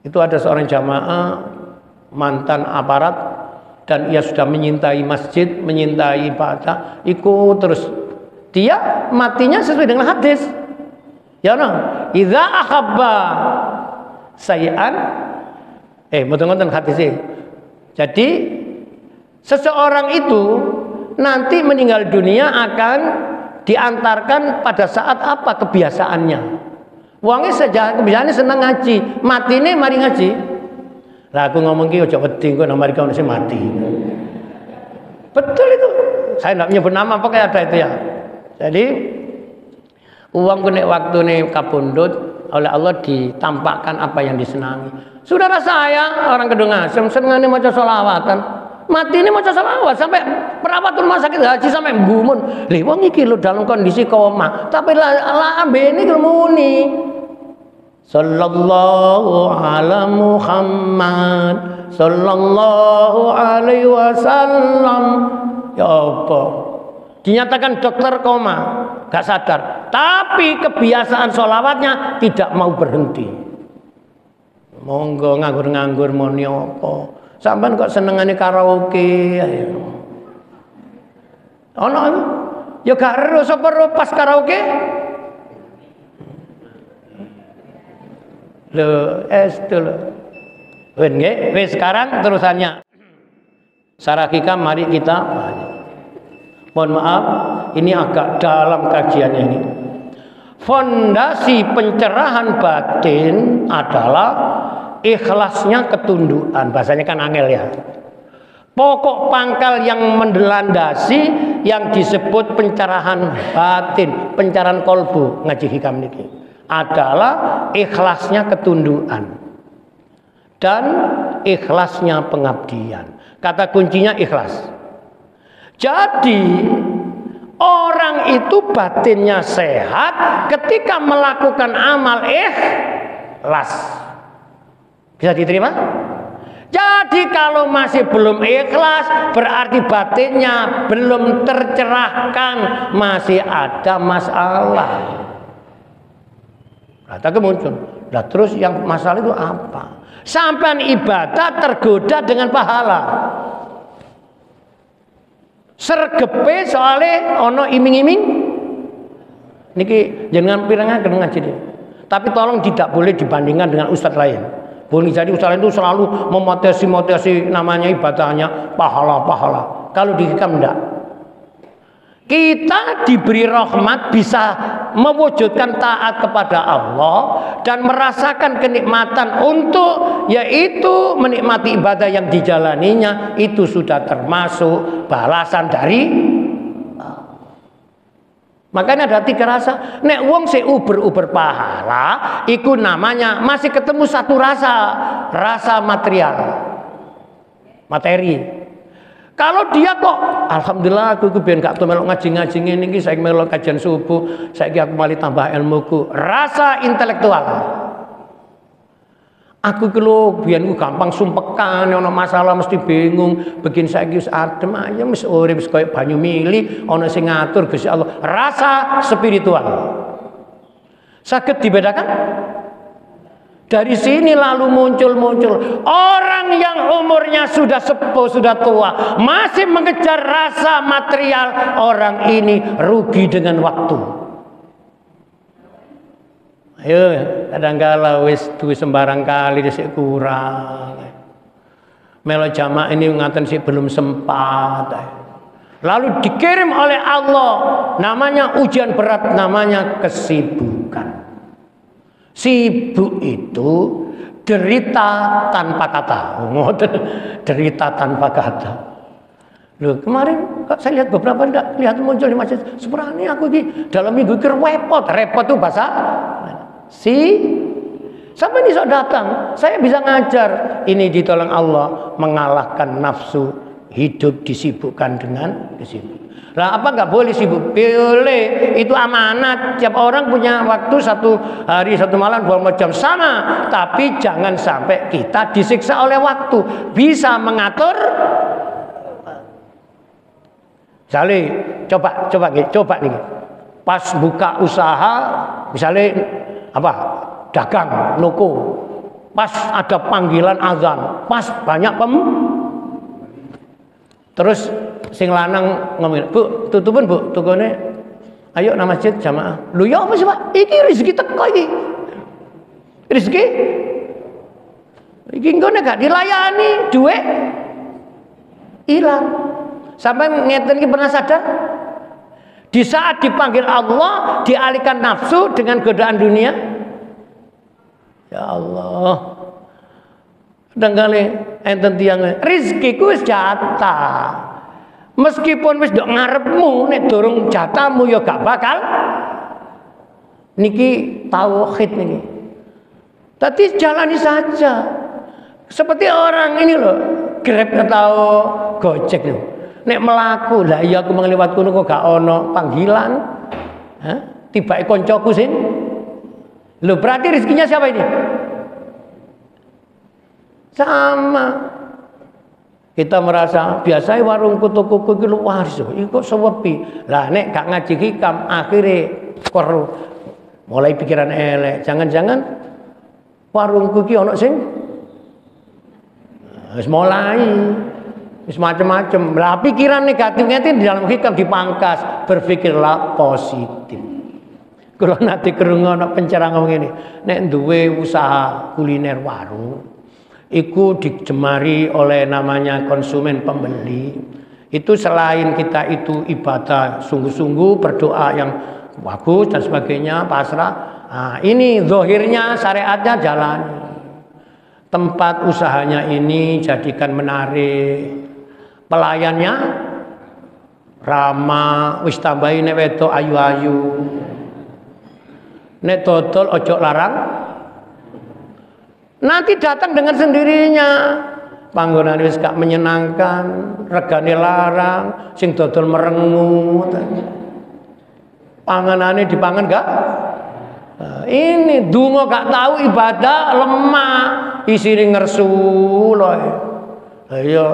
Itu ada seorang jamaah mantan aparat dan ia sudah menyintai masjid, menyintai ibadah, ikut terus. Dia matinya sesuai dengan hadis. Ya nah, idza ahabba sayan betul-betul hadisnya. Jadi seseorang itu nanti meninggal dunia akan diantarkan pada saat apa kebiasaannya. Wongnya sejak kebiasaannya senang ngaji, mati ini mari ngaji. Lah aku ngomong ki ojo wedi kok nang mari kau mati. Betul itu. Saya enggak menyebut nama pokoknya ada itu ya. Jadi uang nek waktu nih kabundut oleh Allah ditampakkan apa yang disenangi. Saudara saya orang Kedungasem senengane maca sholawatan. Mati ini maca sholawat sampai perawat rumah sakit haji sampai gumun. Lha wong iki lho dalam kondisi koma, tapi lah ambene muni. Sallallahu ala Muhammad sallallahu alaihi wasallam. Ya apa? Dinyatakan dokter koma, gak sadar. Tapi kebiasaan sholawatnya tidak mau berhenti. Monggo nganggur-nganggur muni apa? Sampean kok senengane karaoke ayo. Ono ya gak ero sapa pas karaoke. Lho, lho. Wes sekarang terusannya. Sarakika mari kita mohon maaf, ini agak dalam kajiannya ini. Fondasi pencerahan batin adalah ikhlasnya ketundukan, bahasanya kan angel ya. Pokok pangkal yang mendelandasi yang disebut pencerahan batin, pencerahan kolbu ngaji hikam niki adalah ikhlasnya ketundukan dan ikhlasnya pengabdian. Kata kuncinya ikhlas. Jadi orang itu batinnya sehat ketika melakukan amal ikhlas. Bisa diterima? Jadi kalau masih belum ikhlas berarti batinnya belum tercerahkan, masih ada masalah. Kata muncul. Nah, terus yang masalah itu apa? Sampai ibadah tergoda dengan pahala. Sergepe soalnya ono iming-iming. Niki jangan pirangan ngaji dia. Tapi tolong tidak boleh dibandingkan dengan ustadz lain. Boleh jadi ustadz lain itu selalu memotesi namanya ibadahnya pahala-pahala. Kalau di hikam enggak. Kita diberi rahmat bisa mewujudkan taat kepada Allah dan merasakan kenikmatan untuk yaitu menikmati ibadah yang dijalaninya, itu sudah termasuk balasan dari makanya ada tiga rasa. Nek wong se uber pahala iku namanya masih ketemu satu rasa material, materi. Kalau dia kok alhamdulillah aku biyen gak tau melok ngaji-ngaji ngene iki, saiki melok kajian subuh, saiki aku malah tambah ilmuku, rasa intelektual. Aku ki lho biyen ku gampang sumpekan, ana masalah mesti bingung, begin saiki wis adem aja wis urip wis koyo banyu mili, ana sing ngatur Gusti Allah. Rasa spiritual. Saged dibedakan? Dari sini lalu muncul orang yang umurnya sudah sepuh, sudah tua, masih mengejar rasa material. Orang ini rugi dengan waktu. Ayo, kadang-kala wis duwe sembarang kali disik kurang. Melo jamaah ini ngaten sih belum sempat. Lalu dikirim oleh Allah, namanya ujian berat, namanya kesibukan. Sibuk itu derita tanpa kata. Derita tanpa kata. Loh, kemarin kok saya lihat beberapa lihat muncul di masjid. Sebenarnya aku di dalam minggu itu repot itu bahasa sampai besok datang. Saya bisa ngajar. Ini ditolong Allah, mengalahkan nafsu, hidup disibukkan dengan kesibukan. Lah apa nggak boleh sibuk? Boleh, itu amanat. Tiap orang punya waktu 1 hari 1 malam 24 jam sama. Tapi jangan sampai kita disiksa oleh waktu. Bisa mengatur. Misalnya, coba nih. Pas buka usaha, misalnya apa? Dagang, noko. Pas ada panggilan azan, pas banyak terus sing lanang ngomong, "Bu, tutupin Bu, tukone. Ayo nang masjid jamaah." Lho ya apa sih, Pak? Iki rezeki teko iki. Rezeki iki engko nek gak dilayani, duit hilang. Sampai ngeten iki pernah sadar? Di saat dipanggil Allah, dialihkan nafsu dengan godaan dunia. Ya Allah. Kadang-kali enten tiyang rezekiku wis jatah. Meskipun wis ndok ngarepmu nek durung jatahmu ya gak bakal. Niki tauhid niki. Tapi jalani saja. Seperti orang ini loh, Grab atau Gojek loh. Nek melaku lah iya aku mengliwat kono kok gak ono panggilan. Hah? Tibake koncoku sing. Loh berarti rezekinya siapa ini? Sama. Kita merasa biasa warung tuku-tuku iki luas iki kok sewepi. Lah nek gak ngaji hikam akhirnya koru mulai pikiran elek. Jangan-jangan warungku iki ono sing wis mulai wis macam-macam. Lah pikiran negatifnya itu di dalam hikam dipangkas, berpikirlah positif. Kalau nanti kerungu ana pencerang ngomong ngene, nek duwe usaha kuliner warung iku dijemari oleh namanya konsumen pembeli. Itu selain kita itu ibadah sungguh-sungguh, berdoa yang bagus dan sebagainya, pasrah. Nah, ini zahirnya syariatnya jalan. Tempat usahanya ini jadikan menarik. Pelayannya ramah, wis tambahi nek wedok ayu-ayu. Nek dodol ojo larang. Nanti datang dengan sendirinya. Panggonan wis gak menyenangkan, regane larang, sing dodol merengut. Panganane dipangan gak? Nah, ini donga gak tahu ibadah lemah, isine ngersu lho. Ayo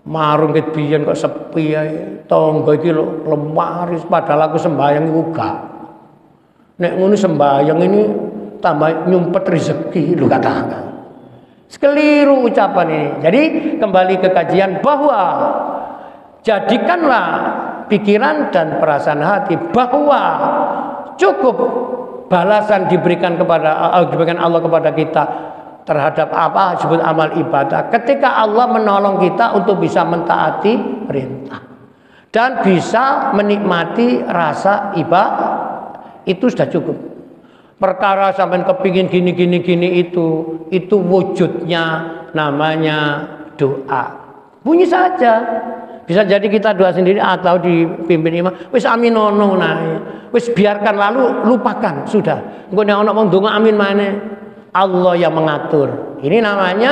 marung ket biyen kok sepi ae. Tangga iki lho lemah padahal aku sembayang iku gak. Nek ngono sembayang ini tambah nyumpet rezeki lu kata. Sekeliru ucapan ini. Jadi kembali ke kajian bahwa jadikanlah pikiran dan perasaan hati bahwa cukup balasan diberikan Allah kepada kita terhadap apa disebut amal ibadah ketika Allah menolong kita untuk bisa mentaati perintah dan bisa menikmati rasa ibadah. Itu sudah cukup. Perkara sampai kepingin gini itu wujudnya namanya doa. Bunyi saja. Bisa jadi kita doa sendiri atau dipimpin imam. Wis amin ono nae. Wis biarkan lalu lupakan sudah. Engko nek ono wong donga amin maneh. Allah yang mengatur. Ini namanya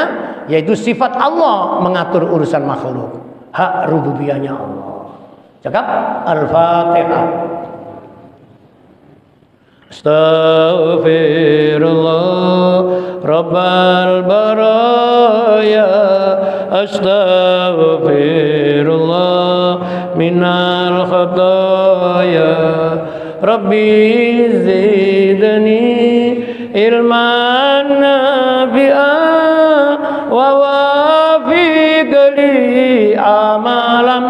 yaitu sifat Allah mengatur urusan makhluk. Hak rububiyahnya Allah. Cakap Al-Fatihah. Astaghfirullah Rabbal baraya. Astaghfirullah minal khataya. Rabbi zidni ilman nafi'an wa wafiq li amalan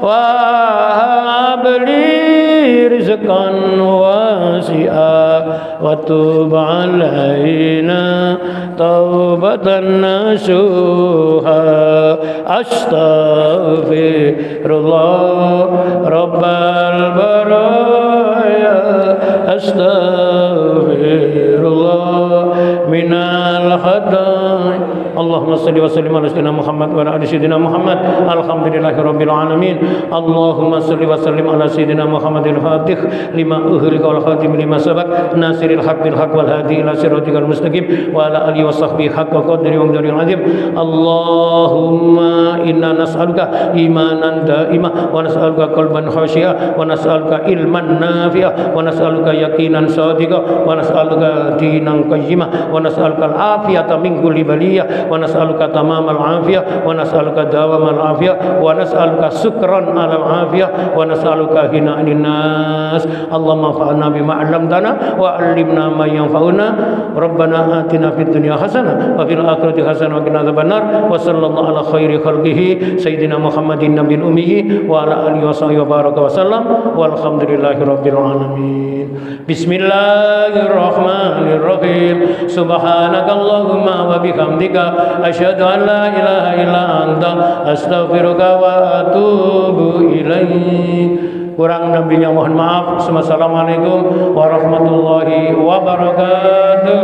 wa habli rizqan wasi'a wa tub alaina taubatan nasuha astaghfirullah rabbal baraya astaghfirullah minal khata'i. Allahumma salli wa sallim ala sayyidina Muhammad wa ala ali sayyidina Muhammad. Alhamdulillahi rabbil alamin. Allahumma salli wa sallim ala sayyidina Muhammadil fatih lima ughliqa wal khatim lima sabaq nasiril haq bil haq wal hadi ila siratikal mustaqim wa ala alihi wa sahbihi haqqa qadri wa miqdaril azim. Allahumma inna nas'aluka imanan daimah wa nas'aluka qalban khashi'a wa nas'aluka ilman nafi'a wa nas'aluka yaqinan shadiqa wa nas'aluka dinan qayyimah wa nas'aluka al-afiyata min kulli baliyah wa nas'aluka tamamal afiyah wa nas'aluka dawamal afiyah wa nas'aluka syukran alal afiyah wa nas'aluka hina'anin nas. Allahumma fa'alna bima 'allamtana wa 'allimna ma yanfa'una. Rabbana atina fid dunya hasanah wa fil akhirati hasanah wa qina adzabannar. Wa sallallahu ala khairi khalqihi sayyidina Muhammadin nabiyil ummi wa ala alihi wa sahbihi wa baraka wa sallam walhamdulillahi rabbil alamin. Bismillahirrahmanirrahim. Subhanakallahumma wa bihamdika asyhadu an la ilaha illa anta astaghfiruka wa atubu ilaik. Kurang lebihnya mohon maaf. Wassalamualaikum warahmatullahi wabarakatuh.